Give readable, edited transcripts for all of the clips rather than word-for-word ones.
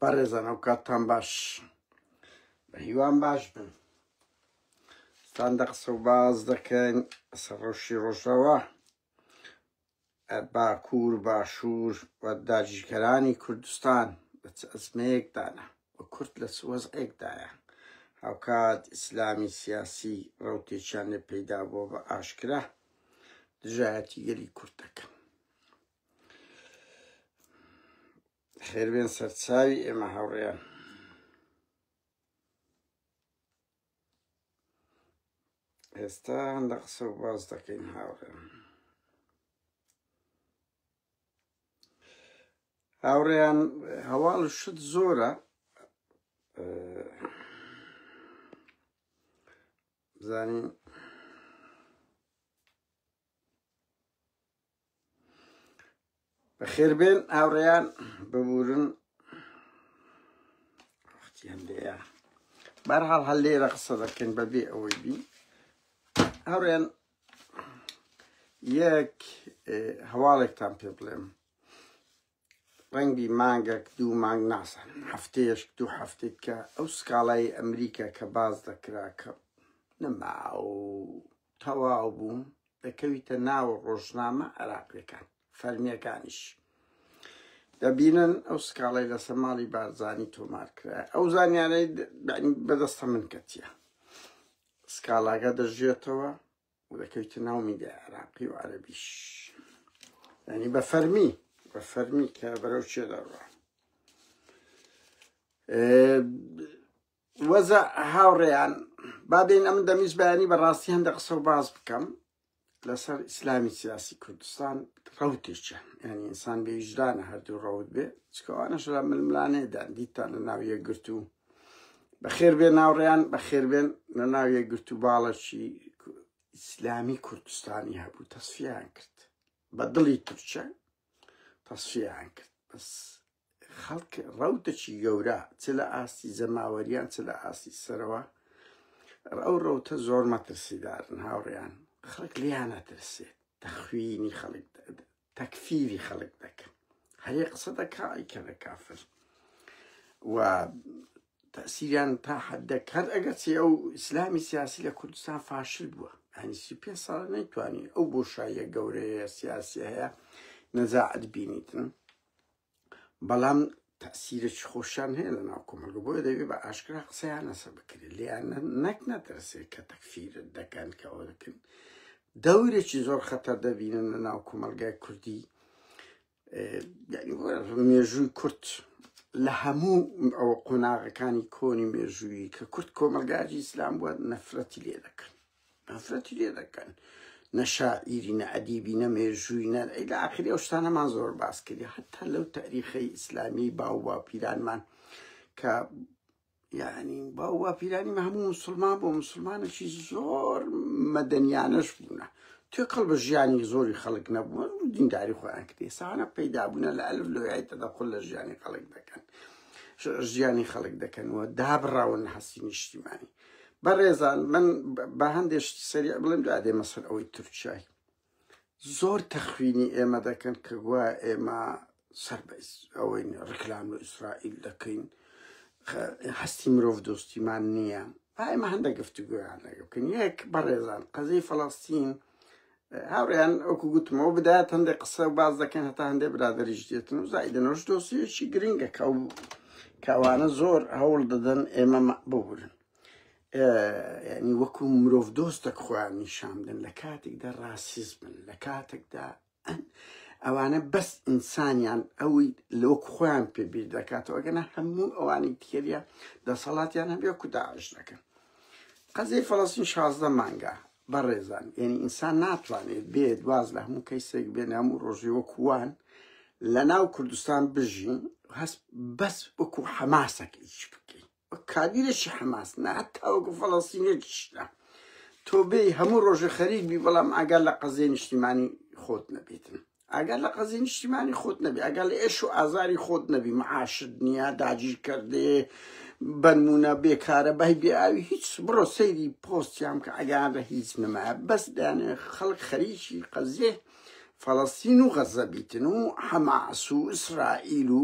بەڕێزان ئەو کاتتان باش بە هیوان باش بن ستان قسە و باز دەکەین ئەسەر ڕەوشی ڕۆژەوە باکوور باشوور و داگیرکەرانی کوردستان بە چ ئەزمەیەکدانە و کورد لە چ وەزعێکدایە هاوکات ئیسلامی سیاسی ڕەوتێکیان لێ پەیدا بووە بە ئاشکرا دژایەتی گەلی کورد دەکەن. خێربێن سەرچاوی ئێمە هاوڕێیان. ئێستا هەندە قسە و باز دەکەین هاوڕێیان. هاوڕێیان هەواڵ شت زۆرە بزانین بەخێربێن هاوڕێیان ببورن وەختی هەندەیە بەرحاڵ هەر لێرە قسە دەکەین بەبێ ئەوەی بی هاوڕێیان یەک هەواڵێکتان پێ بڵێم ڕەنگی مانگێک دوو مانگ ناسەن هەفتەیەک دوو هەفتێک کە ئەو سکاڵای ئەمریکا کە باز دەکرا کە نەماو تەواو بوو دەکەویتە ناو ڕۆژنامە عێراقیەکان فەرمیەکانیش دەبینن ئەو سکاڵای لەسەر ماڵی بارزانی تۆمار کرا ئەو زانیانەی بەدەستە من کەتیە سکاڵاکە دەژێتەوە و دەکەویتە ناو میدیای عێراقی و عەرەبیش یعنی بە فەرمی کە بەرەو چێ دەڕوا وەزە هاوڕێیان بابێن ئەم دەمیست بەیانی بەڕاستی هەندە قسە و باز بکەم لەسەر ئیسلامی سیاسی کوردستان ڕەوتێکە یعنی ئینسان بێویجدانە هەردوو ڕەوت بێ چکەوانەش لە ململانەیەدان دیتان لە ناو یەکگرت و بەخێربێن هاوڕێیان بەخێربێن لە ناو یەکگرت و باڵەکی ئیسلامی کوردستانی هەبوو تەسفیان کرد بە دڵی تورکە تەسفیان کرد بەس خەڵک ڕەوتێکی گەورە چ لە ئاستی زەماوەریان چ لە ئاستی سەرەوە ئەو ڕەوتە زۆر مەترسیدارن هاوڕێیان خەڵک لیان نەترسێت تەخوینی خەڵک تەکفیری خەڵک دەکەن هەرێ قسە دەکا ئەیکەنە کافر و تەسیریان تا حەدێک هەر ئەگەرچی ئەو ئیسلامی سیاسی لە کوردستان فاشل بووە یعنی 35 ساڵ نەیتوانی ئەو بۆشاییە گەورەیە سیاسی هەیە نەزاعەت بینیتن بەڵام تەسیرێکی خۆشیان هەیە لە ناو کۆمەلگا بۆیە دەبێت بە ئاشکرا قسەیان لەسەر بکرێت لیان نەک نەترسێت کە تەکفیرت دەکەن کە ئەوە دەکەن دەورێکی زۆر خەتەر دەبینن لە ناو کۆمەلگای کوردی مێژووی کورد لە هەموو ئەوە قۆناغەکانی کۆنی مێژووی کە کورد کۆمەلگاجی ئیسلام بووە نەفرەتی لێ دەکەن نە شاعیری نە ئەدیبی نە مێژووی نە لە ئاخری ئەو شتانەمان زۆر باس کردی حتا لەو تاریخەی ئیسلامی باو باپیرانمان کە یعنی باو باپیرانی هەموو مسلمان بۆ مسلمانێکی زۆر مەدەنیانەش بوونە توێکەڵ بە ژیانی زۆری خەڵک نەبووە دینداری خۆیان کردی ئێستا پەیدا بوونە لە ئەلف لەوێی تەدەخل لە ژیانی خەڵک دەکەن و دابڕاون هەستی نیشتیمانی بەڕێزان من بە هەندێک سەری بڵێم دوادێ مەسەر ئەوەی تورکیای زۆر تەخوینی ئێمە دەکەن کە گوایە ئێمە سەر بە ئەوەی ڕکلام لە ئیسرائیل دەکەین هەستی مرۆڤ دۆستیمان نییە ئێمە هەندە گفتوگویان لەگە بکەین یەک بەڕێزان قەزەی فەڵەستین هاوڕێیان ئەوکو گوتمەوە بدایەت هەندێک قسە باز دەکەن هەتا هەندێک برادەریش دێتن و زایدنەوەش دۆسیەکی گرنگە کەوانە زۆر هەوڵ دەدەن ئێمە ببورن یعنی وەکو مرۆڤ دۆستێک خۆیان نیشان بدەن لە کاتێکدا ڕاسیزمن لە کاتێکدا ئەوانە بەس ئینسانیان ئەوەی لەوەکو خۆیان پێبیر دەکاتەوە ئەگەنە هەموو ئەوانەی تێریە دەسەڵاتیان هەبێ وەکو داعش دەکەن قەزەی فەڵەستین 16 مانگە بەڕێزان یعنی ئینسان ناتوانێت بێت واز لە هەموو کەیسێک بێن هەموو ڕۆژی وەکووان لە ناو کوردستان بژین هەست بەس وەکو حەماسەکە هیچ بکەین کابیرێکی حەماس نە هەتا وەکو فەڵەستینێکیشنا تۆ بێی هەموو ڕۆژە خەریک بی بەڵام ئەگەر لە قەزەی نیشتیمانی خۆت نەبێتن ئەگەر لە قەزەی نیشتیمانی خۆت نەبی ئەگەر لە ئێش و ئازاری خۆت نەبی معاشت نییە داگیر کردێ بەنمونە بێکارە بەهی بێئاوی هیچ بڕۆ سەیری پۆستیان کە ئەگەر هیچ نەمایە بەس دانێ خەڵک خەریکی قەزێ فەڵەستین و غەزە بیتن و حەماس و ئیسرائیل و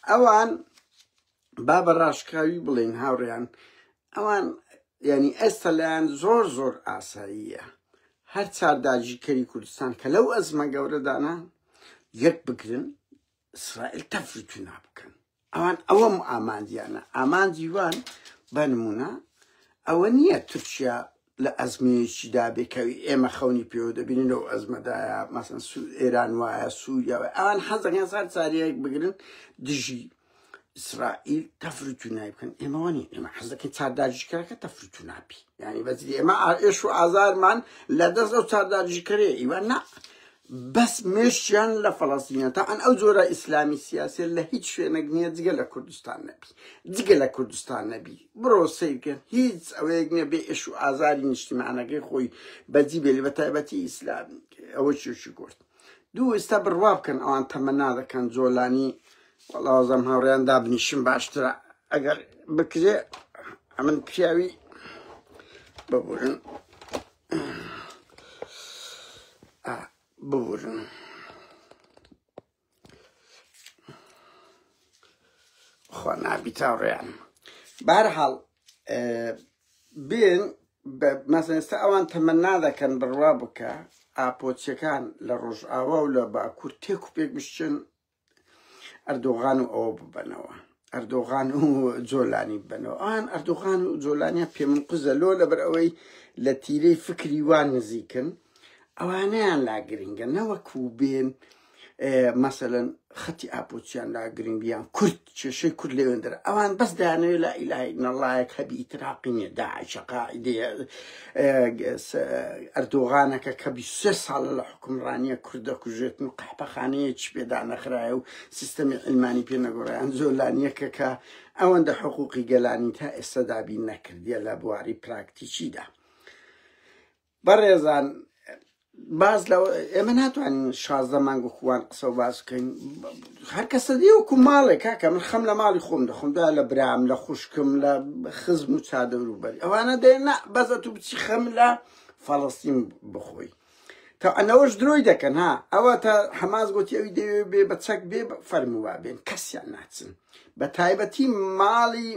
ئەوان با بە ڕاشکاوی بڵێن هاوڕێیان ئەوان یعنی ئێستا لایەن زۆر ئاساییە هەر چارداژیکەری کوردستان کە لەو ئەزمە گەورەدانە یەک بگرن ئیسرائیل تەفروتونا بکەن ئەوان ئەوەم ئامانجیانە ئامانجیوان بە نمونە ئەوە نییە تورکیا لە ئەزمەیەکیدا بێکەوی ئێمە خەونی پێوە دەبینن لەو ئەزمەدایە مەسەن ئێران وایە سووریاوە ئەوان حەزەکەن سار چارەیەک بگرن دژی ئیسرائیل تەفروتونای بکەن ئێمەوە نین ئێمە حەزەکەین چارداژیکەرەکە تەفروتونابی یعنی بەجێ ئێمە ئێش و ئازارمان لە دەست ئەو چارداژیکەرەیە ئیوان نا بەس مێشتیان لە فەڵەستینە تا ئەن ئەو جۆرە ئیسلامی سیاسێت لە هیچ شوێنێک نییە جگە لە کوردستان نەبی جگە لە کوردستان نەبی بڕۆ سیرکەن هیچ ئەوەیەک نییە بێ ئێش و ئازاری نیشتیمانەکەی خۆی بەجی بێ بە تایبەتی ئیسلامی ئەوە چێشی گرت دوو ئێستا بڕوا بکەن ئەوان تەمەنا دەکەن جۆلانی وەڵازەم هاوڕێیان دابنیشم باشترە ئەگەر بکرێ ئەمن پیاوی ببورن ببورن خوا نابی تاوڕێیان بەهەرحاڵ بێن مەسەڵەن ئێستا ئەوان تەمەنا دەکەن بڕوا بکە ئاپۆچیەکان لە ڕۆژئاوا و لە باکوور تێک و پێک بشتن ئەردۆغان و ئەوە ببەنەوە ئەردۆغان و جۆلانی ببەنەوە ئەوان ئەردۆغان و جۆلانیان پێمن قوزە لۆ لەبەر ئەوەی لە تیرەی فکری وان نزیکن ئەوانەیان لا گرنگە نەوەکو بێن مەسەڵەن خەتی ئاپۆچیان لا گرنگ بیان کورد کێشەی کورد لێوێن دەرە ئەوان بەس دەیانەوێت لا ئیلاهە ئیلەڵڵایەک هەبی ئیتراقی نییە داعش قاعیدەیە ئەردۆغانەکە کە 23 ساڵە لە حکومڕانیە کورد دەکوژێتن و قەحپەخانەیەکی پێدا نەخرایە و سیستەمی عیلمانی پێ نەگۆڕایان زۆلانیەکە کە ئەوەندە حقوقی گەلانی تا ئێستا دابین نەکردیە لە بواری پراکتیکیدا بەڕێزان باز لەوە ئێمە ناتوانین 16 مانگ وەکوان قسە و باس بکەین هەر کەسە دێ وەکو ماڵێک کاکە من خەم لە ماڵی خۆم دەخۆم دا لە برام لە خوشکم لە خزم و چادەوروبەری ئەوانە دێن نا بەزە تو بچی خەم لە فەڵەستین بخۆی تا ئەنەوەش درۆی دەکەن ها ئەوە تا حەماس گوتی ئەوی دەوێ بێ بە چەک بێ فەرمووا بێن کەسیان ناچن بە تایبەتی ماڵی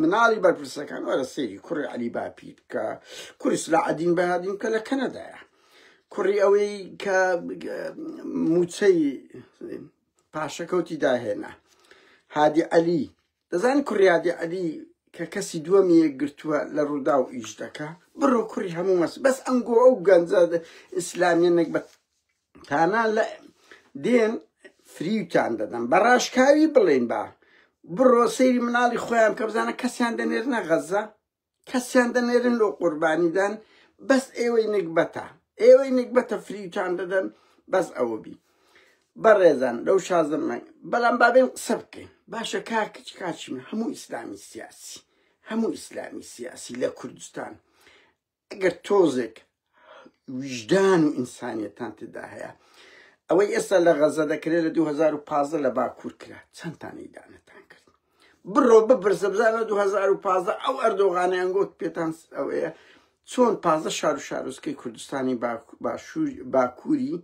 مناڵی بەرپرسەکان وەرە سەیری کوڕی عەلی باپیر کە کوڕی سلاحەدین بەهادین کە لە کەنەدایە کوڕی ئەوەی کە موچەی پاشەکەوتی داهێنا هادی عەلی دەزانین کوڕی هادی عەلی کە کەسی دووەمی گرتووە لە ڕوودا و ئیش دەکا بڕۆ کوڕی هەموو مەس بەس ئەنگۆ ئەو گەنجە ئیسلامیەنێک بە تانا لە دێن فریوتان دەدەن بە ڕاشکاوی بڵێن با بڕۆ سەیری مناڵی خۆیان کە بزانە کەسیان دەنێرنە غەزە کەسیان دەنێرن لۆ قوربانیدان بەس ئێوەی نکبەتە ئێوەی نکبەتە فریوتان دەدەن بەس ئەوە بی بەڕێزان لەو 16 مانگ بەڵام بابێن قسە بکەین باشە کاکچ کاچی من هەموو ئیسلامی سیاسی لە کوردستان ئەگەر تۆزێک وجدان و ئینسانیەتان تێدا هەیە ئەوەی ئێستا لە غەزە دەکرێت لە 2015 لە باکوور کرا چەندتان ئیدانەتان کرد بڕۆ بپرسە بزانە 2015 ئەو ئەردۆغانیان گوت پێتان ئەوەیە چۆن 15 شار و شارۆچکەی کوردستانی باکووری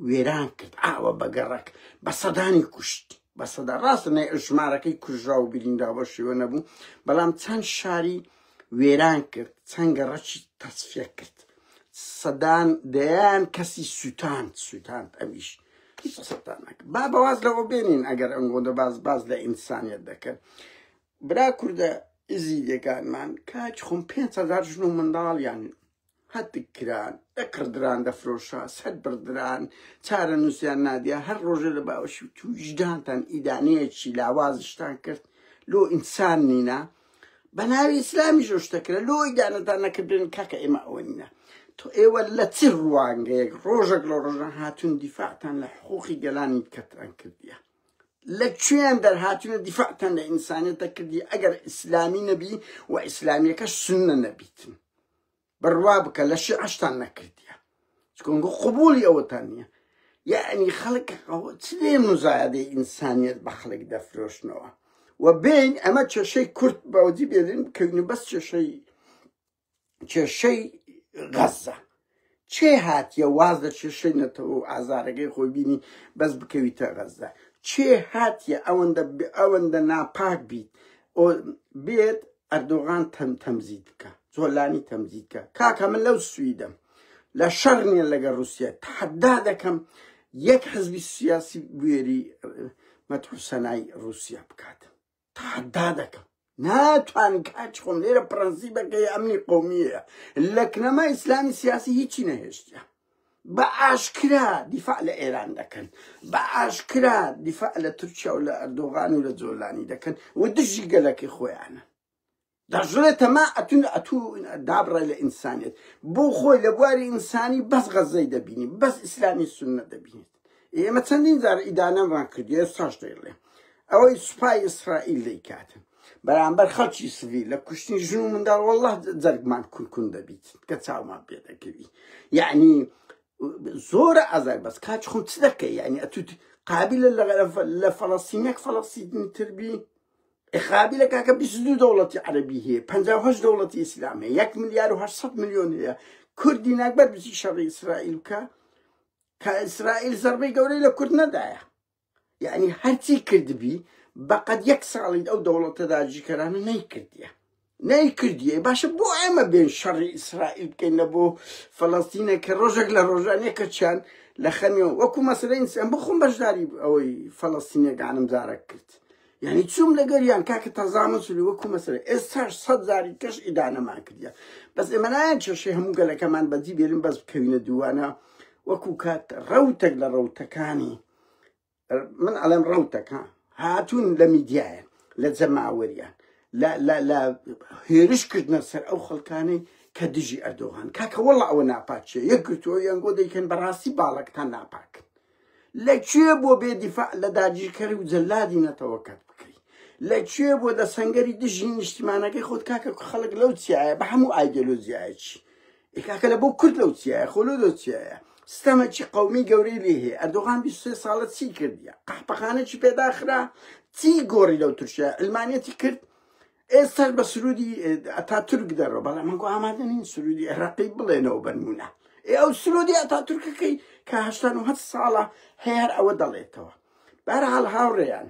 وێران کرد ئاوە بەگەڕک بە سەدانی کوشت بە سەدا ڕاستە نەی ژمارەکەی کوژرا و بریندرا بە شێوە نەبوو بەڵام چەند شاری وێران کرد چەند گەڕەکی تەسفیە کرد سەدان دەیان کەسی سووتاند ئەویش هیچ قسەتان نەکرد با بەواز لەوە بێنین ئەگەر ئەنگۆدە باز لە ئینسانیەت دەکەن برا کووردە ئیزیدەکانمان کاچ خۆم 5,000 ژن و منداڵیان هەتک کران دەکردران دەفرۆشا سەد بردران چارە نووسیان نادیا هەر ڕۆژە لە باوەشی تو وجدانتان ئیدانەیەکی لاوازشتان کرد لۆ ئینسان نینە بە ناوی ئیسلامی شتەکرا لۆ ئیدانەتان نەکردن کاکە ئێمە ئەوە نینە تۆ ئێوە لە چ ڕوانگەیەک ڕۆژێک لە ڕۆژان هاتوون دیفاعتان لە حقوقی گەلانی کەتان کردیە لە کوێیان دەرهاتوونە دیفاعتان لە ئینسانیەتە کردی ئەگەر ئیسلامی نەبی و ئیسلامیەکە سنە نەبیتن بڕوا بکە لە شیعەشتان نەکردیە چکۆنگۆ قبولی ئەوەتان نییە یعنی خەڵک چ لێ مزایدەی ئینسانیەت بە خەڵک دەفرۆشنەوە و بین ئەمە کێشەی کورد بەوەجی بێنین بکەوین بەس کێشەی غەزە چێ هاتیە واز لە کێشەی نەتەوە و ئازارەکەی خۆی بینی بەس بکەویتە غەزە چێ هاتیە ئەوەندە ناپاک بیت بێت ئەردۆغان تەمزید بکە زۆلانی تەمزید بکە کاکە من لەو سویدەم لە شەڕ نییە لەگەڵ رووسیا تحەدا دەکەم یەک حزبی سیاسی بوێری مەدحوو سەنای رووسیا بکات تحەدا دەکەم ناتوانین کاچ خۆم لێرە پرەنسیبەکەی ئەمنی قۆمیەیە لە کنەما ئیسلامی سیاسی هیچی نەهێشتە بە ئاشکرا دیفاع لە ئێران دەکەن بە ئاشکرا دیفاع لە تورکیا و لە ئەردۆغان و لە جۆلانی دەکەن و دژی گەلەکەی خۆیانە دەژڵێتە ما ئەتوو دابڕێ لە ئینسانیت بۆ خۆی لە بواری ئینسانی بەس غەزەی دەبینی بەس ئیسلامی سوننە دەبینیت ئێمە چەندین جار ئیدانەمان کردی ئێستاش دەیڵێ ئەوەی سوپای ئیسرائیل دەیکاتن بەرامبەر خەڵکی سڤیل لە کوشتنی ژن و منداڵ وەڵڵا جەرگمان کونکون دەبیت کە چاومان پێ دەکەوی یعنی زۆرە ئازار بەس کاچ خۆم چ دەکەی یعنی ئەتوت قابلە لە فەڵەستینێک فەڵەستینی تربی قابلە کاکە 22 دەوڵەتی عەرەبی هەیە 58 دەوڵەتی ئیسلام هەیە 1 ملیار و 800 ملیۆن هەیە کوردی ناکبەر بچی شەڕی ئیسرائیل بکە کە ئیسرائیل زەربەی گەورەی لە کورد نەدایە یعنی هەرچی کردبی بەقەد 1 ساڵی ئەو دەوڵەتە داگیرکەرانە نەیکردیە باشە بۆ ئێمە بێن شەڕی ئیسرائیل بکەینە بۆ فەڵەستینە کە ڕۆژێک لە ڕۆژانێکە چیان لە خەمیەوە وەکو مەسەلەی ئینسان بخۆم بەشداری ئەوەی فەڵەستینیەکانم جارە کرد یعنی چوم لەگەریان کاکە تەزامن سولی وەکو مەسەلە ئێستاش 100 جاری کەش ئیدانەمان کردیە بەس ئێمە نایەن کێشەی هەموو گەلەکەمان بەجی بێرن بەس بکەوینە دووانە وەکو کات ڕەوتێک لە ڕەوتەکانی من ئەڵێم ڕەوتەکە هاتوون لە میدیایە لە جەماوەریان لە هێرشکردنە سەر ئەو خەڵکانەی کە دژی ئەردۆغان کاکە وەڵڵا ئەوە ناپاکیە یەکگرتووە یانگۆ دەیکەن بەڕاستی باڵەکتان ناپاکن لەکوێ بۆ بێدیفاع لە داگیرکەری و جەلادی نەتەوەکەت بکەی لەکوێ بۆ دە سەنگەری دژی نیشتیمانەکەی خۆت کاکە خەڵک لەو چیایە بە هەموو ئایدۆلۆژیایەکی کاکە لە بۆ کورد لەو چیایە خۆ لەو چیایە ستەمەکی قەومی گەورەی لێ هەیە ئەردۆغان 23 ساڵە چی کردیە قەحپەخانەی پێداخرا چی گۆڕی لەو تورکیا ئەلمانیەتی کرد ئێستاش بە سرودی ئەتاتورک دەڕۆ بەڵام من گۆ ئامادە نین سرودی عێراقی بڵێنەوە بەنمونە ئەو سرودی ئەتاتورکەکەی کە 87 ساڵە هەیە ئەوە دەڵێتەوە بەرحاڵ هاوڕێیان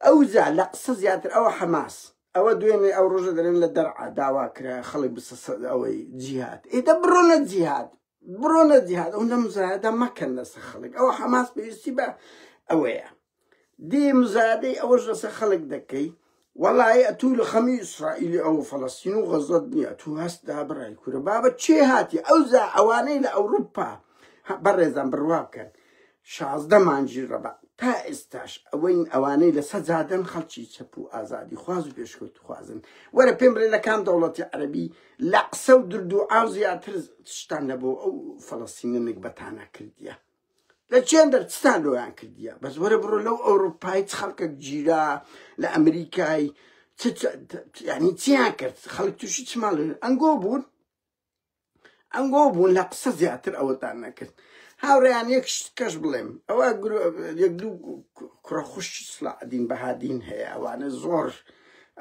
ئەوجا لە قسە زیاتر ئەوە حەماس ئەوە دوێنێ ئەو ڕۆژە دەڵێن لە دەرعا داوا کرا خەڵک بسە ئەوەی جیهاد ئێدە بڕۆنە جیهاد ئەو مزایدە مەکەن لەسەر خەڵک ئەوە حەماس پێویستی بە ئەوەیە دێ مزادەی ئەوەش لەسەر خەڵک دەکەی وەڵای ئەتوو لە خەمی ئیسرائیلی ئەو فەڵەستین و غەزەت نییە تو هەست دابڕای کورە بابەت چێ هاتی ئەوجا ئەوانەی لە ئەوروپا بەڕێزان بڕوا بکەن 16 مانجی ڕەبا تا ئێستاش ئەوانەی لە سەجادەن خەڵکی چەپ و ئازادی خواز و پێشکەوت خوازن وەرە پێم بڵێ لە کام دەوڵەتی عەرەبی لە قسە و درد و ئاو زیاتر شتان لەبۆ ئەو فەڵەستینە بەتانە کردیە لە چێن دەرچستان لۆیان کردیە بەس وەرە بڕۆ لەو ئەوروپای چ خەڵکێک گیرا لە ئەمریکای ینی چیان کرد خەڵک تووشی چماڵ ئەنگۆ بوون لە قسە زیاتر ئەوەتان نەکرد هاوڕێیان یەک کەش بڵێم ئەوە یەک دوو کوڕە خوشتی سڵاحدین بەهادین هەیە ئەوانە زۆر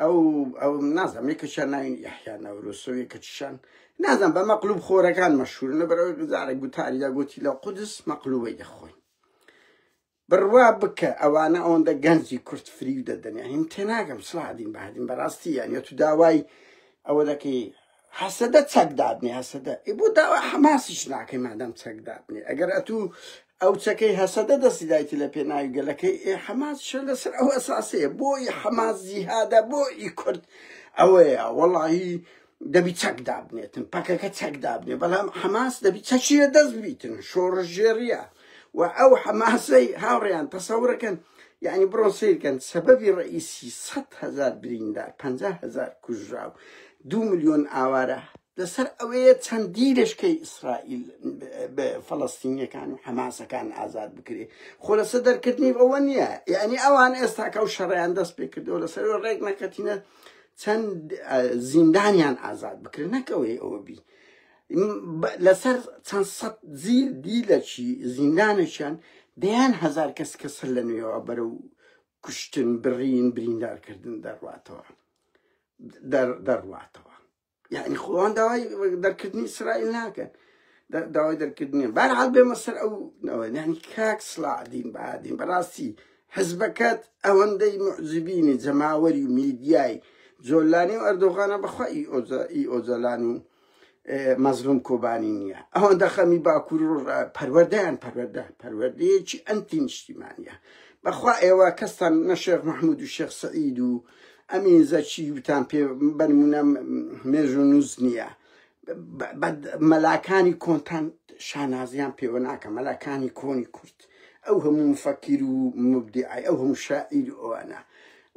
ئەو نازانم یەکەشیان ناوین یەحیا نەورۆسۆ یەکەچیشان نازانم بە مەقلوب خۆرەکان مەشهورن لەبەرەوەی گزارێک گوتاریدا گوتی لە قودس مەقلوبەی دەخۆین بڕوا بکە ئەوانە ئەوەندە گەنجی کورد فریو دەدەن هیم تێناگەم سڵاحدین بەهادین بەڕاستی یانە تو داوای ئەوە دەکەی حەسەدە چەک دابنێ هەسەدە بۆ داوا حەماسیش ناکەی مادەم چەک دابنێ ئەگەر ئەتوو ئەو چەکەی هەسەدە دەسیدایتی لە پێناوی گەلەکەی حەماسشە لەسەر ئەو ئەساسەیە بۆی حەماس جیهادە بۆی کورد ئەوەیە وەڵاهی دەبی چەک دابنێتن پەکەکە چەک دابنێ بەڵام حەماس دەبی چەکیە دەست بیتن شۆڕژێریە و ئەو حەماسەی هاوڕێیان تەسەورەکەن یعنی بڕۆن سیرکەن سەبەبی ڕئیسی 100,000 بریندار 50,000 کوژراو 2 ملیۆن ئاوارە لەسەر ئەوەیە چەندی لەشکەی ئیسرائیل بە فەڵەستینیەکان و حەماسەکان ئازاد بکرێ خۆ لەسەر دەرکردنی ئەوە نییە یعنی ئەوان ئێستا کە و شەڕیان دەست پێ کردەوە لەسەر ڕێک نەکەتینە چەند زیندانیان ئازاد بکرێن نەکەوەی ئەوە بی لەسەر چەند سەد زیر دیلەکی زیندانێکیان دەیان هەزار کەس کەسە لە نوێەوە بەرەو کوشتن بڕین بریندارکردن دەڕواتەوە یعنی خۆیان داوای دەرکردنی ئیسرائیل ناکەن داوای دەرکردنی بەرحاڵ بێمە سەر ئەو یعنی کاک سڵاحدین بەهادین بەڕاستی حزبەکەت ئەوەندەی معجبینی جەماوەری و میدیای جۆلانی و ئەردۆغانە بەخوا ئی ئۆجەلان و مەزلوم کۆبانی نییە ئەوەندە خەمی باکوور پەروەردەیان پەروەردەیەکی ئەنتی نیشتیمانیە بەخوا ئێوە کەستان نە شێخ مەحموود و شێخ سەعید و ئەمین زەچی وتان پێ بەنمونە مێژ و نووز نییە مەلاکانی کۆنتان شانازیان پێوە ناکە مەلاکانی کۆنی کورد ئەو هەموو مفەکیر و مبدعی ئەو هەموو شاعیر و ئەوانە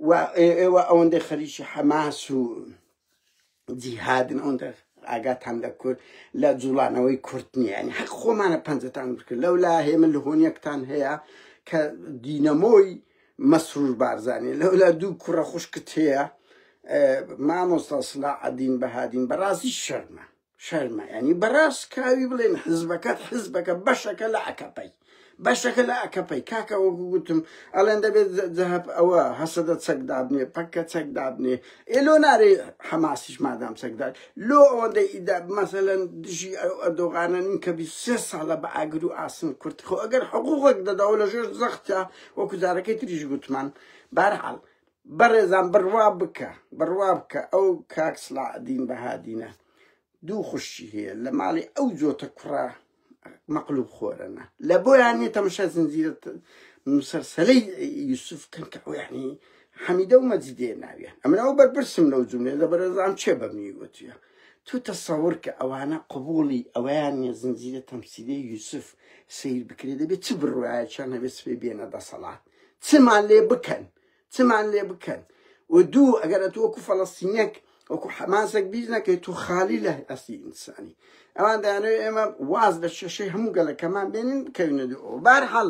و ئێوە ئەوەندەی خەریکی حەماس و جیهادن ئەوەندە ئاگاتان لە کورد لە جوڵانەوەی کورد نییە ینی حەق خۆمانە پەنجەتان بکرد لەولا هێمن لە هۆنیەکتان هەیە کە دینەمۆی مەسرور بارزانێ لەولا دوو کوڕە خوشکت هەیە مامۆستا سڵاحدین بەهادین بەڕاستی شەرمە ینی بەڕاست کاوی بڵێن حزبەکەت حزبەکە بەشەکە لە ئەکەپەی کاکە وەکو گوتم ئەڵێن دەبێت جەهەب ئەوە هەسەدە چەک دابنێ پەکە چەک دابنێ ئێلۆ نارێ حەماسیش مادام چەکدار لۆ ئەوەندەی ئیدا مەسەلەن دژی ئەردۆغانە نین کە 23 ساڵە بە ئاگر و ئاسن کورد خۆ ئەگەر حقوقێک دەداوە لە ژێر زەختە وەکو جارەکەی تریش گوتمان بەرحاڵ بەڕێزان بڕوا بکە ئەو کاک سڵاحدین بەهادینە دوو خوشی هەیە لە ماڵی ئەو جۆتە کوڕە مەقلوب خۆرەنە لە بۆیان نیە تەمەشا زنجیرە مسەرسەلەی یوسف کەن کە ئەو یعنی حەمیدە و مەجیدێ ناویان ئەمنەوە بەرپرسم لەو جوملێ لە بەرەزان چێ بەمنی گوتویە تو تەسەوڕ کە ئەوانە قبوڵی ئەویان نیە زنجیرە تەمسیلەی یوسف سیر بکرێ دەبێت چ بڕوایە چیان هەبێت سبێ بێنە دەسەڵات چمان لێ بکەن و دوو ئەگەرە تو وەکو فەڵەستینیەک وەکو حەماسێک بیز نەکەی تو خالی لە ئەسی ئینسانی ئەوان دەیانەوێت ئێمە واز لە شەشەی هەموو گەلەکەمان بێنین بکەوینە دوو بەرحاڵ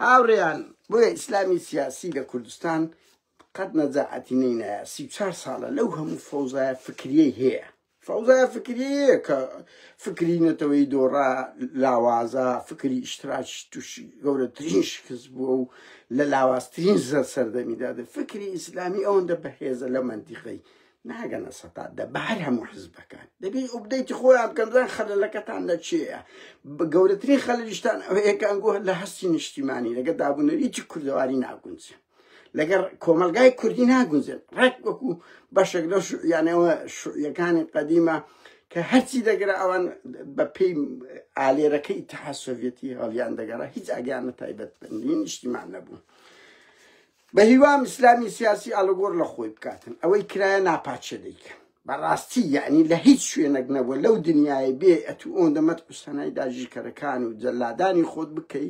هاوڕێیان بۆیە ئیسلامی سیاسی لە کوردستان قەت نەجاعەتی نەینایە 34 ساڵە لەو هەموو فەوزایە فکریەی هەیە فەوزایە کە فکری نەتەوەی دۆڕا لاوازە فکری ئیشتراکی تووشی گەورەترین شکست بووە و لە لاوازترین زەر سەردەمیدادە فکری ئیسلامی ئەوەندە بەهێزە لە مەنتیقەی ناگەنە سەتات دە بەهەر هەموو حزبەکان دەبێت ئوبدەیتی خۆیان بکەن بزان خەلەلەکەتان لە چێیە گەورەترین خەلەلیشتان ئەوەیەکانگۆ لە هەستی نیشتیمانی لەگە دابوونەریی کوردەواری ناگونجێن لەگەر کۆمەلگای کوردی ناگونجێن ڕێک وەکو بەشێک لە یانەوە شوعیەکانی قەدیمە کە هەرچی دەگەرە ئەوان بە پێی ئالێرەکەی ئیتیحاد سۆڤیەتی هەڵیان دەگەڕا هیچ ئاگیانە تایبەتمەندی نیشتیمان نەبوو بە هیوام ئیسلامی سیاسی ئاڵۆگۆڕ لە خۆی بکاتن ئەوەی کرایە ناپاچە دەیکە بەڕاستی یعنی لە هیچ شوێنێک نەبووە لەو دنیای بێ ئەتو ئۆندەمەت قوسەنای داژیکەرەکان و جەلادانی خۆت بکەی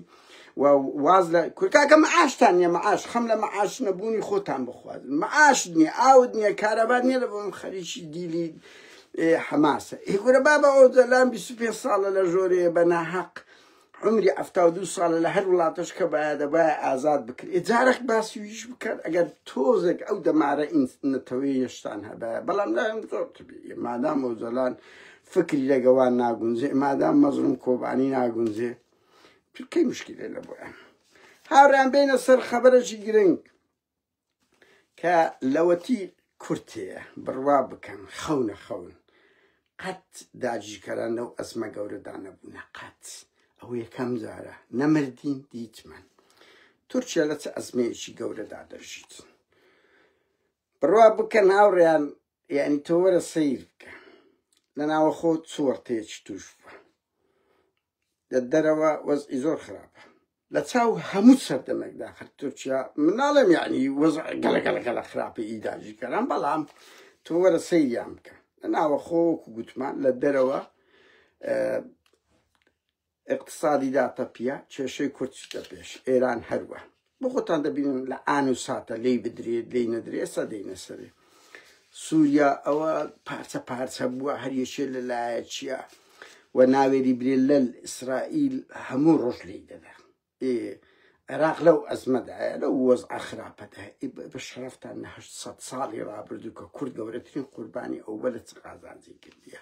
و واز لە کورکاکە مەعاشتان نیە مەعاش خەم لە مەعاش نەبوونی خۆتان بخوازن مەعاش نییە ئاوت نییە کارەبات نییە لە بۆم خەریکی دیلی حەماسە ئێگورە بابە ئەو جەلان 25 ساڵە لە ژۆرەیە بە ناحەق عمری 72 ساڵە لە هەر وڵاتەش کە دەبایە ئازاد بکرێت جارێک باسی ویش بکات ئەگەر تۆزێک ئەو دەمارە نەتەوەی هێشتان هەبایە بەڵام لایم زۆرتر بێ مادام ئەو جەلان فکری لەگەوان ناگونجێ مادام مەزلوم کۆبانی ناگونجێ کەی مشکلێ لە بۆیان هاوڕیان بینە سەر خەبەرێکی گرنگ کە لەوەتی کورتەیە بڕوا بکەن خەونە قەت داگیرکەران لەو ئەزمە گەورەدا نەبوونە قەت ئەو یەکەم جارە نەمردین دیتمان تورکیا لە چ ئەزمەیەکی گەورەدا دەژیت بڕوا بکەن هاوڕیان یعنی تۆ وەرە سەیر بکە لە ناوە خۆت چوەڕتەیەکی توش بووە لە دەرەوە وەزعی زۆر خراپە لە چاو هەموو سەردەمێکدا خەر تورکیا مناڵم یعنی وەزع گەلە خراپی ئیداژیکەران بەڵام تۆ وەرە سەیریان بکە لە ناوە خۆوەکو گوتمان لە دەرەوە اقتصادی داتە پیە کێشەی کورتیتە پێش ئێران هەروە بۆ خۆتان دەبینن لە ئان و ساتە لی بدرێت لی نەدرێ ئێستا دەینە سەرێ سووریا ئەوە پارچە بووە هەر یەکێ لەلایە چییە و ناوێری برێ لە ئیسرائیل هەموو ڕۆژ لی دەدا عێراق لەو ئەزمەدایە لەو وەزع خراپەدا بە شەرەفتان 800 ساڵی ڕابردوو کە کورد گەورەترین قوربانی ئەو بە لە قازانجی کردیە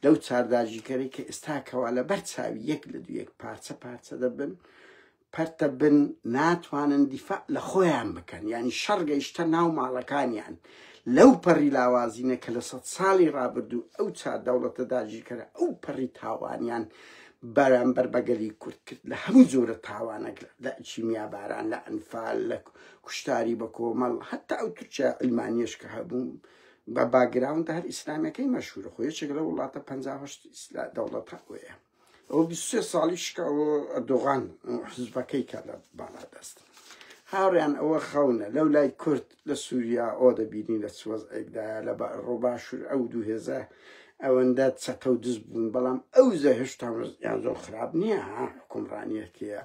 لەو چارداژیکەرەی کە ئێستا کەوا لە بەر چاوی یەک لە دوو یەک پارچە دەبن پەرتە بن ناتوانن دیفاع لە خۆیان بکەن یعنی شەڕ گەیشتە ناو ماڵەکانیان لەو پەڕی لاوازینە کە لە 100 ساڵی ڕابردوو ئەو چار دەوڵەتە داگیرکەرە ئەو پەڕی تاوانیان بەرامبەر بەگەلی کورد کرد لە هەموو جۆرە تاوانێک لە چیمیاباران لە ئەنفال لە کوشتاری بە کۆمەڵ هەتا ئەو تورکیا ئەلمانیەش کە هەبوو بە باگراوند هەر ئیسلامەکەی مەشهورە خۆ یەکێک لە وڵاتە 58 دەوڵەتە وەیە ئەو 23 ساڵی شکەوە ئەردۆغان حزبەکەی کە لە باڵا دەست هاوڕیان ئەوە خەونە لەو لای کورد لە سووریا ئەو دەبینی لە سوەزئێکدایە لە ڕۆباشور ئەو دوو هێزە ئەوەندە چەتە و دز بوون بەڵام ئەو زە هێشتا یان زۆر خراپ نییە حکومڕانیەکەیە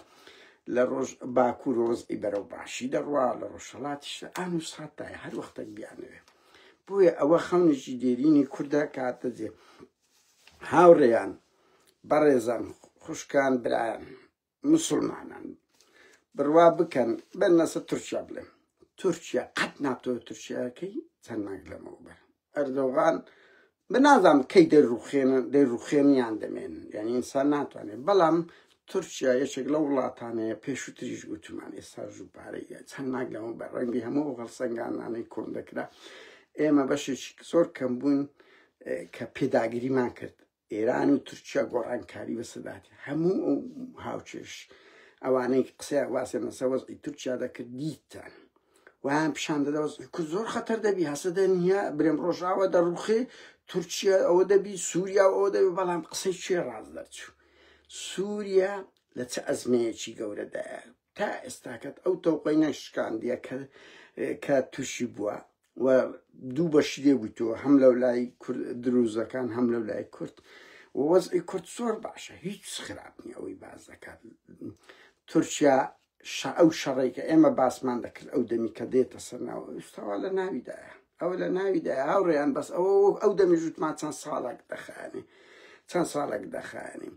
لە ڕۆژ باکوور ڕۆزئی بەرەو باشی دەڕوا لە ڕۆژهەڵاتیشە ئان و ساتایە هەر وەختێک بیانوێ بۆیە ئەوە خەونێکی دێرینی کووردە کاتە جێ هاوڕێیان بەڕێزان خوشکان برایان مسلمانان بڕوا بکەن بەنەسە تورکیا بڵێم تورکیا قەت ناتۆ تورکیاکەی چەند مانگ لەمەوە بەر ئەردۆغان بنازانم کەی دەیڕوخێنیان دەمێنن یعنی ئینسان ناتوانێت بەڵام تورکیا یەکێک لە وڵاتانەیە پێشووتریش گوتمان ئێستا ژووپارەیە چەند مانگ لەمە بەر ڕەنگی هەموو هەڵسەنگانانەی کۆن دەکرا ئێمە بەشێکی زۆر کەم بوون کە پێداگیریمان کرد ئێران و تورکیا گۆڕانکاری بەسەداتی هەموو ئەو هاوچێش ئەوانەی قسەیە واسێ نەسەوەزی تورکیا دەکرد دیتان ویان پیشان دەدەوە زۆر خەتەر دەبی هەسە دەنیا برێم ڕۆژاوە دەڕوخێ تورکیا ئەوە دەبی سووریا ئەوە دەبی بەڵام قسەی کوێ ڕاست دەرچوو سووریا لە چه ئەزمەیەکی گەورەدایە تا ئێستاکەت ئەو تەوقەی نەشکاندیە کە تووشی بووە و دوو بەشی لێبوویتەوە هەم لەو لای دروزەکان هەم لەو لای کورد وەزئی کورد زۆر باشە هیچ خراپ نییە ئەوەی باز دەکات تورکیا ئەو شەڕێکە ئێمە باسمان دەکرد ئەو دەمی کە دێتە سەرناوە ئێستاوا لە ناویدایە ئەوە لە ناویدایە هاوڕێیان بەس ئەو دەمی ژوتمان چەند ساڵێک دەخایێنێ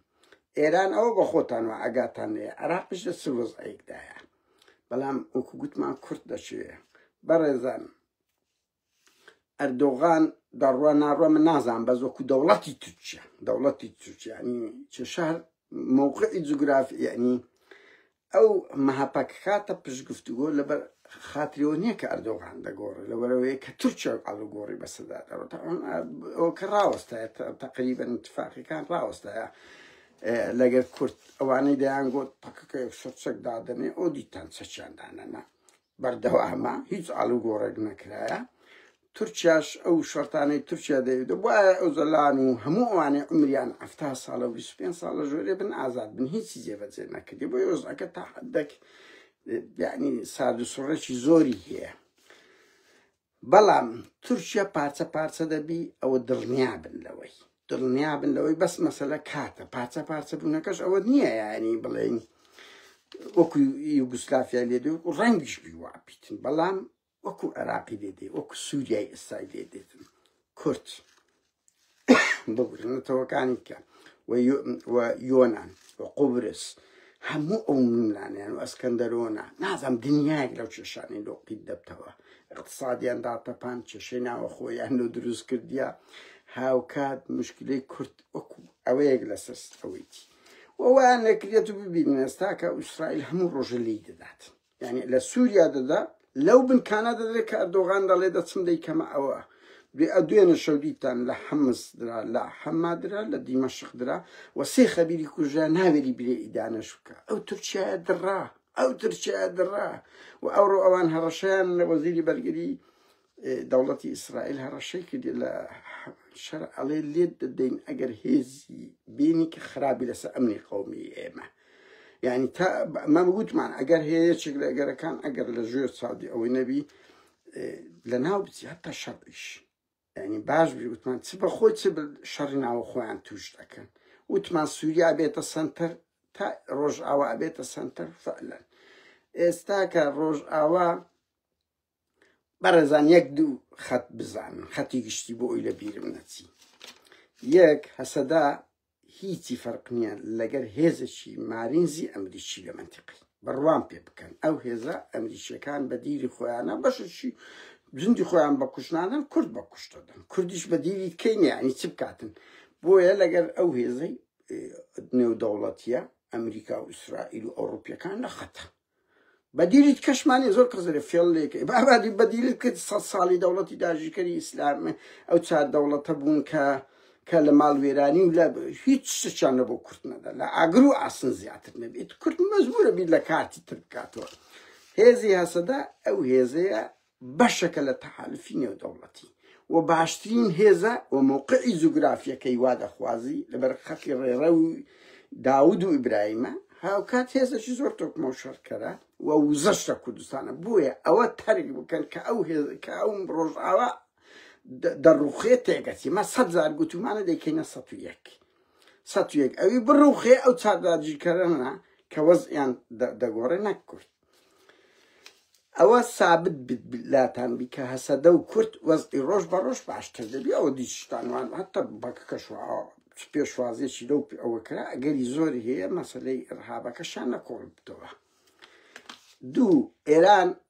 ئێران ئەوە بە خۆتانەوە ئەگاتان لێ عێراقیش لە سوەزئێکدایە بەڵام وەکو گوتمان کورد دەچوێ بەڕێزان ئەردۆغان دەڕوا ناڕوە من نازانم بەس وەکو دەوڵەتی تورکیا ینی چه شار موقعی جوگرافی یعنی ئەو مەهاپەک خاتە پشتگفتوگۆ لەبەر خاتریەوە نییە کە ئەردۆغان دەگۆڕێ لەبەرەوەی کە تورکیا ئەڵگۆڕی بەسەدا دەڕێت ئەوە کە ڕاوەستایە تەقریبەن اتفاقیەکان ڕاوەستایە لەگەر کورد ئەوانەی دەیان گوت پەکەکە یەکسەر دادنێ ئەو دیتان چەچیاندانەنا بەردەوامە هیچ ئاڵوگۆڕێک نەکرایە تورکیاش ئەو شەرتانەی تورکیا دەوێت وایە ئەو زەلان و هەموو ئەوانەی عمریان 70 ساڵە و 25 ساڵە ژۆرێ بن ئازاد بن هیچی جێبەجێ نەکردی بۆ یۆزەکە تا حەدێک یعنی سارد و سوڕێکی زۆری هەیە بەڵام تورکیا پارچە پارچە دەبی ئەوە دڵنیا بن لەوەی بەس مەسەلە کاتە پارچە بوونەکەش ئەوە نییە یعنی بڵێن وەکو یوگسلافیا لێدێ و ڕەنگیش بیوابیتن بەڵام وەکو عێراقی لێدێ وەکو سووریای ئێستای لێدێتن کورد بگرنەتەوەکانی کە و یۆنان و قوبرس هەموو ئەو نملانیان و ئەسکەندەرۆنە نازانم دنیایەک لەو کێشانەی لۆقیت دەبتەوە اقتصادیان داتەپان کێشەی ناوە خۆیان و دروست کردیە هاوکات مشکلەی کورد وەکو ئەوەیەک لەسەر ئەوەیتی وەوایان نەکرێت و ببینن ئێستا کە ئیسرائیل هەموو ڕۆژە لی دەدات یعنی لە سووریا دەدا لەو بنکانە دەدرێت کە ئەردۆغان دەڵێ دەچم دەیکەمە ئەوە دوێنە شەودیتان لە حەمس درا لە حەمادرا لە دیمەشق درا و سێ خەبیری کوژە ناوێری برێ ئیدانەش بکە ئەو تورکیایە دڕا و ئەوڕۆ ئەوان هەڕەشەیان لە وەزیری بەرگری دەوڵەتی ئیسرائیل هەڕەشەی کردی لە شەر ئەڵێ لێت دەدەین ئەگەر هێزی بینی کە خراپی لەسەر ئەمنی قەومی ئێمە یعنی تا مەم گوتمان ئەگەر هەیەیەکێک لە ئەگەرەکان ئەگەر لە ژێر چاودی ئەوەی نەبی لە ناو بچی هەتا شەڕیش یعنی باش بی وتمان چ بەخۆی چ شەڕی ناوە خۆیان توش دەکەن وتمان سووریا بێتە سنتەر تا ڕۆژئاوا بێتە سنتەر فعلەن ئێستا کە ڕۆژئاوا بەڕێزان یەک دوو خەت بزانن خەتی گشتی بۆ ئەوی لە بیرم نەچی یەک هەسەدا هیچی فەرق نییە لەگەر هێزێکی مارینزی ئەمریکی لە منتیقی بڕوان پێ بکەن ئەو هێزە ئەمریکیەکان بە دیری خۆیانە بەشەشی زندی خۆیان بە کوشتنانن کورد بە کوشتدەن کوردیش بە دیری کەینە ینی چ بکاتن بۆیە لەگەر ئەو هێزەی نێودەوڵەتیە ئەمریکا و ئیسرائیل و ئەوروپیەکان نەخەتە بەدیلیت کەشمانی زۆر قەزرە فێڵ لێکە بابادی بەدیلیت کرد 100 ساڵی دەوڵەتی داژیکەری ئیسلام ئەو چار دەوڵەتە بوون کە لە ماڵوێرانی و لە هیچ شتیان نەبوو کورت نەدا لە ئاگر و ئاسن زیاتر نەبێت کورت مەجبورە بیت لە کارتی تر بکاتەوە هێزی هەسەدا ئەو هێزەیە بەشەکە لە تەحالفی نێودەوڵەتی و باشترین هێزە و موقعی جوگرافیەکەی وا دەخوازی لەبەر خەتی ڕێڕە و داود و ئیبراهیمە هاوکات هێزەشی زۆر تۆکمە و شەڕکەرە و وزەشتە کوردستانە بۆیە ئەوە تەرک بکەن کە ئەو ڕۆژئاوا دەڕوخێ تێگەچی مە 100 جار گوتومانە دەیکەینە 101 ئەوی بڕوخێ ئەو چارداجیکەرەنە کە وەزئیان دەگۆڕێ نەکورد ئەوە سابت لاتان بی کە هەسەدە و کورد وەزئی ڕۆژ بە ڕۆژ باشتر دەبی ئەوە دیشتانوان هەتا بەکەکەشوە پێشوازێکی لەو ئەوە کرا ئەگەری زۆری هەیە مەسەلەی ڕهابەکەشان نەکۆڵ بتەوە دوو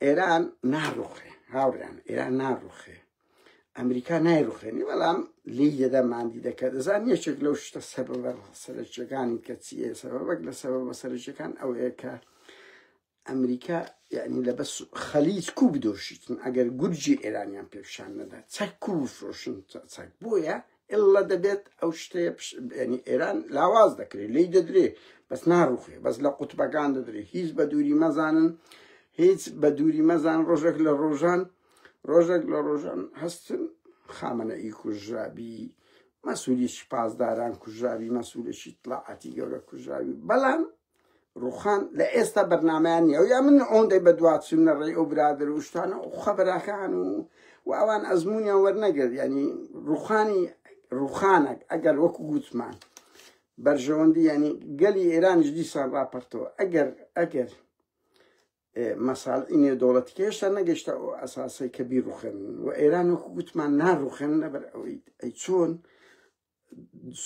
ئێران ناڕوخێ هاوڕیان ئێران ناڕوخێ ئەمریکا نایڕوخێنی بەڵام لی دەدا ماندی دەکات دەزان یەکێک لەو شتە سەبەبە سەرچەکانی کە چیە سەبەبەک لە سەبەبە سەرچەکان ئەوەیە کە ئەمریکا یعنی لە بەس خەلیج کو بدۆشیتن ئەگەر گورجی ئێرانیان پێشان نەدا چەک کو بفرۆشن چەک بۆیە ئڵە دەبێت ئەو شتەیە ینی ئێران لاواز دەکرێت لی دەدرێ بەس ناڕوخێ بەس لە قوتبەکان دەدرێت هیچ بە دووری مەزانن هیچ بە دووری مەزان ڕۆژێک لە ڕۆژان هەستن خامنەئی کوژرابی مەسئولیەکی پاسداران کوژراوی مەسئولێکی تڵاعەتی گەورە کوژراوی بەڵام ڕوخان لە ئێستا بەرنامەیان نییە یا من ئەوەندەی بەدواتچوونە ڕێی ئەو برادر و شتانە و خەبەراکان و ئەوان ئەزممویان وەرنەگرت ینی ڕوخانێک ئەگەر وەکو گوتمان بەرژەوەندی ینی گەلی ئێرانیش دیسان ڕاپەرتەوە ئەگەر مەساڵی نێودەوڵەتی هێشتا نەگەشتە ئەو ئەساسی کە بیڕوخێن و ئێران وەکو گوتمان ناڕوخێن لەبەر ئەوەی ئەی چۆن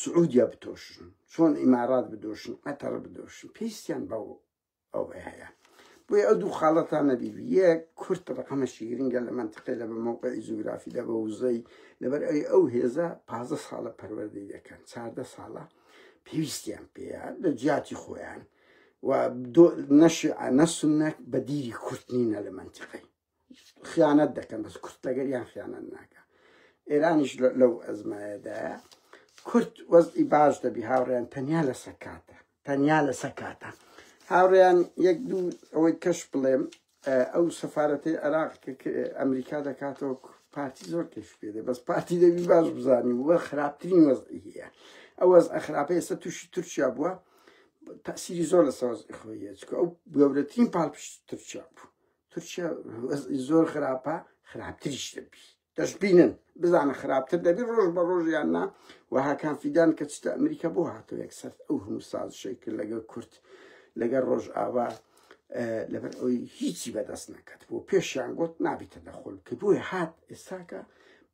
سعودیا بتۆشن چۆن ئیمارات بدۆشن ئەتەڕ بدۆشن پێویستیان بەو ئەوە هەیە بۆیە ئەو دوو خاڵەتان نەبیبی یەک کورت ڕقەمەشی گرنگە لە منتقی لە بە موقعی جوگرافیدا بە وزەی لەبەر ئەو هێزە 15 ساڵە پەروەردەی دەکەن 14 ساڵە پێویستیان پێیە لە جیاتی خۆیان و نەسونەک بە دیری کورت نینە لە منتقی خیانەت دەکەن بەس کورت لەگەریان خیانەت ناکە ئێرانیش لەو ئەزمایەدایە کورت وەزئی باش دەبی هاوڕێیان تەنیا لە سەکاتە هاوڕێیان یەک دوو ئەوەی کەش بڵێم ئەو سەفارەتی عێراق ئەمریکا دەکاتەوە پارتی زۆر کەش پێدێ بەس پارتی دەبی باش بزانانی وە خراپترین وەزئی هەیە ئەو وەزع خراپە ئێستا تووشی تورکیا بووە تەسیری زۆر لە سەوەزئی خۆیە چکە ئەو گەورەترین پاڵپشت تورکیا بوو تورکیا وەزئی زۆر خراپە خراپتریش دەبی دەشبینن بزانە خراپتر دەبی ڕۆژ بە ڕۆژیان نا وهاکان فیدان کە چتە ئەمریکا بۆ هاتەوە یەکسەر ئەو هەموو سازشەی کرد لەگەڵ کورد لەگەڵ ڕۆژئاوا لەبەر ئەوی هیچی بەدەست نەکەت بۆ پێشیان گوت نابێتە دەخۆڵ کە بۆیە هات ئێستاکە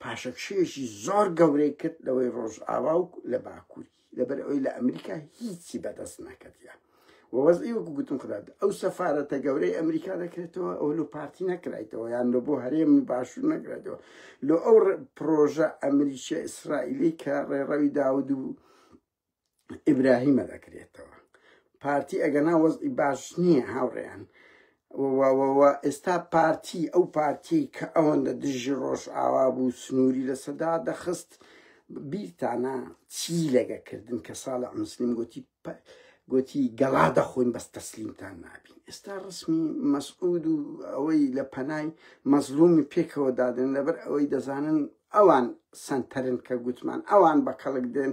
پاشەکشەیەکی زۆر گەورەی کرد لەوەی ڕۆژئاوا و لە باکووری لەبەر ئەوی لە ئەمریکا هیچی بەدەست نەکەتە وەزئی وەکو گوتم خرات ئەو سەفارەتە گەورەی ئەمریکا دەکرێتەوە ئەو لە پارتی نەکرایتەوە یان لە بۆ هەرێمی باشوور نەکرێتەوە لە ئەو پرۆژە ئەمریکا ئیسرائیلی کە ڕێڕەوی داود و ئیبراهیمە دەکرێتەوە پارتی ئەگەنا وەزئی باش نییە هاوڕێیان ئێستا پارتی ئەو پارتی کە ئەوەندە دژی ڕۆژئاوا بوو سنووری لە سەدا دەخست بیرتانە چی لەگەکردن کە ساڵە مسلیم گوتی گەڵا دەخۆین بەس تەسلیمتان نابین ئێستا ڕسمی مەسعود و ئەوەی لە پەنای مەزلومی پێکەوە دادن لەبەر ئەوەی دەزانن ئەوان سنتەرن کە گوتمان ئەوان بە کەڵک دێن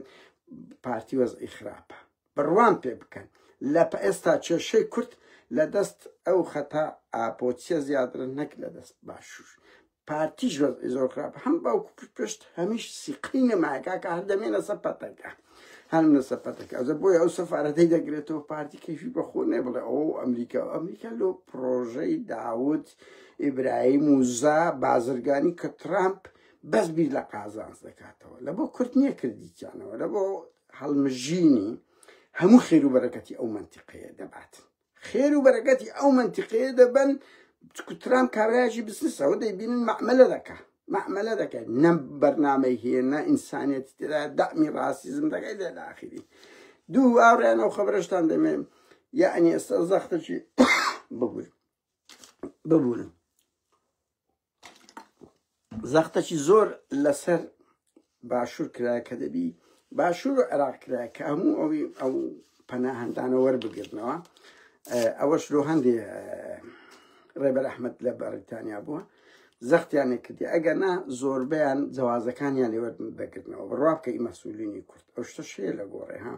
پارتی وەزئی خراپە بڕوان پێ بکەن لە ئێستا کێشەی کورد لە دەست ئەو خەتا ئاپۆچیە زیاتر نەک لە دەست باشوور پارتیش وەزئی زۆر خراپە هەم باوکو پشت هەمیش سیقی نەمایەکە کە هەر دەمێنە سەپەتەکە هەم لە سەپەتەکە ئەوزە بۆیە ئەو سەفارەتەی دەگرێتەوە پارتی کەیفی بەخۆ نێ بڵێ ئەو ئەمریکا لۆ پرۆژەی داود ئیبراهیم و زا بازرگانی کە ترامپ بەس بیر لە قازانس دەکاتەوە لە بۆ کورت نییە کردیتیانەوە لە بۆ هەڵمژینی هەموو خێر و بەرەکەتی ئەو منتیقەیە دەباتن خێر و بەرەکەتی ئەو منتیقەیە دەبن ترامپ کابراایشی بزنسەوە دەیبینن معمەلە دەکەن نە بەرنامەی هەیە نە ئینسانیەتی تێدا دەعمی ڕاسیزم دەکەی لە ئاخری دوو ئاڕیان ئەو خەبەرشتان دەمێ یعنی ئێستا زەختەکی ببوورن زەختەکی زۆر لەسەر باشوور کرایە کە دەبی باشوور و عێراق کرایە کە هەموو ئەو پەناهەندانە وەربگرنەوە ئەوەش لۆ هەندێ ڕێبەر ئەحمەد لە بەریتانیا بووە زەختیانێ کردی ئەگەر نا زۆربەیان جەوازەکانیان لێوەردەگرنەوە بڕوا بکەی مەسئولینی کورد ئەو شتەش هەیە لە گۆڕێ ها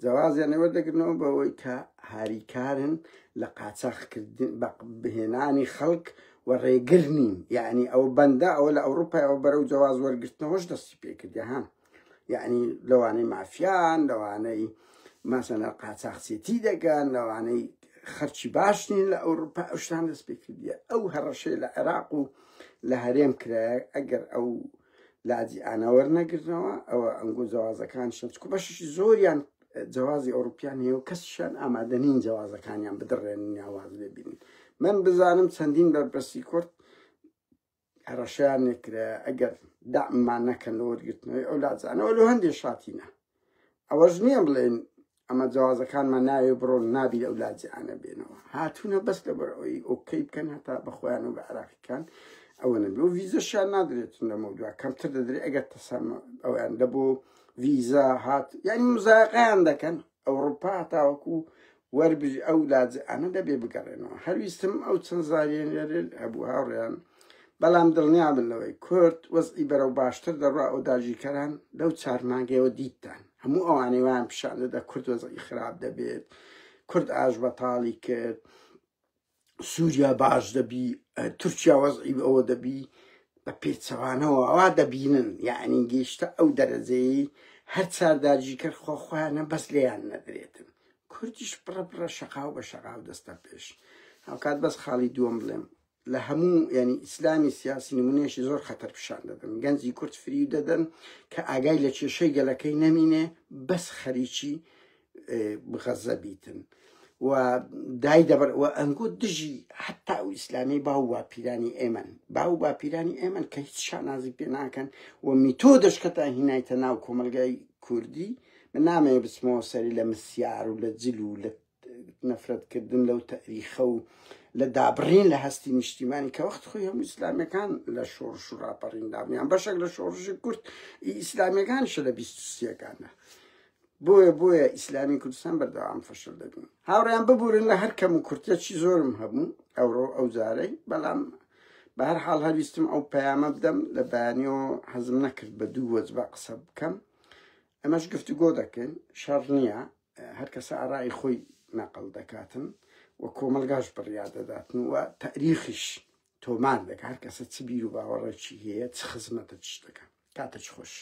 جەوازیان لێوەردەگرنەوە بەوەی کە هاریکارن لە قاچاقکردن بهێنانی خەڵک و ڕێگر نین یعنی ئەو بەندە ئەوە لە ئەوروپایەوە بەرەو جەواز وەرگرتنەوەش دەستی پێکردی ها یعنی لەوانەی مافیان لەوانەی مەسەلەن قاچاقچێتی دەگەن لەوانەی خەرچی باش نین لە ئەوروپا ئەو شتان دەست پێ کردیە ئەو هەڕەشەی لە عێراق و لە هەرێم کرایە ئەگەر ئەو لاجی ئانەوەرنەگرنەوە ئەوە ئەنگۆ جەوازەکان شەچکو بەشی زۆریان جەوازی ئەوروپیان هەیە و کەسیشان ئامادە نین جەوازەکانیان بدڕێنن ناواز لێبینن من بزانم چەندین بەرپرسی کورد هەڕەشەیان نێکرایە ئەگەر داعممان نەکەن لە وەرگرتنەوەی ئەو لاجانەوە لە هەندێ شاتینە ئەوەش نییە بڵێن ئەمە جوازەکانمان ناوێ بڕۆن نابی ئەو لاجیانە بێنەوە هاتوونە بەس لەبەر ئەوی ئۆکەی بکەن هەتا بەخۆیان و بە عێراقیەکان ئەوە نەبێ و ڤیزەشیان نادرێتن لە مەودووە کەمتر دەدرێت ئەگەر تەسەم ئەویان لە بۆ ڤیزا هات یعنی مزایقەیان دەکەن ئەوروپا تاوەکو وەربژ ئەو لاجیانە دەبێ بگەڕێنەوە هەرویستم ئەو چەند زاریان هەبوو هاوڕێیان بەڵام دڵنیا بن لەوەی کورد وەزئی بەرەو باشتر دەڕوا ئەو داژیکەران لەو چارماگەیەوە دیتان هەموو ئەوانەی وان پیشان دەدا کورد وەزئی خراپ دەبێت کورد ئاژ بەتاڵی کرد سووریا باش دەبی تورکیا وەزئی ئەوە دەبی بە پێچەوانەوە ئەوا دەبینن یعنی گەیشتە ئەو دەرەجەی هەر چار داژیکەر خۆخۆیانە بەس لێیان نەدرێتن کوردیش پڕە شەقاو بە شەقاو دەستە پێش هاوکات بەس خاڵی دووەم بڵێم لە هەموو ینی ئیسلامی سیاسی نمونێشی زۆر خەتەر پیشان دەدەن گەنجی کورد فری دەدەن کە ئاگای لە کێشەی گەلەکەی نەمینێ بەس خەریکی بغەزە بیتن و دای دەبەر و ئەنگۆ دژی حتا ئەو ئیسلامی باو باپیرانی ئێمەن باو باپیرانی ئێمەن کە هیچ شانازی پێ ناکەن و میتۆ دەشکەتا هینایتە ناو کۆمەلگای کوردی من نامەوێ بچمەوە سەری لە مسیار و لە جل و لە نەفرەتکردن لەو تاریخە و لە دابڕین لە هەستی نیشتیمانی کە وەخت خۆی هەموو ئیسلامیەکان لە شۆڕش و ڕاپەڕیندابنیان بەشێک لە شۆڕژی کورد ئیسلامیەکانشە لە 23ەکانە بۆیە ئیسلامی کوردستان بەردەوام فەشل دەبین هاوڕێیان ببورن لە هەر کەم و کورتێکی زۆرم هەبوو ئەوڕۆ ئەو جارەی بەڵام بە هەر حاڵ هەویستم ئەو پەیامە بدەم لە بەیانیەوە حەزم نەکرد بە دوو وەجبە قسە بکەم ئەمەش گفتوگۆ دەکەن شەڕ نییە هەر کەسە ئارای خۆی نەقڵ دەکاتن و کۆمەلگاش بڕیا دەداتن و تاریخیش تۆمار دەکات هەر کەسە چ بیر و باوەڕێکی هەیە چ خزمەتە چ دەکات کاتەش خۆش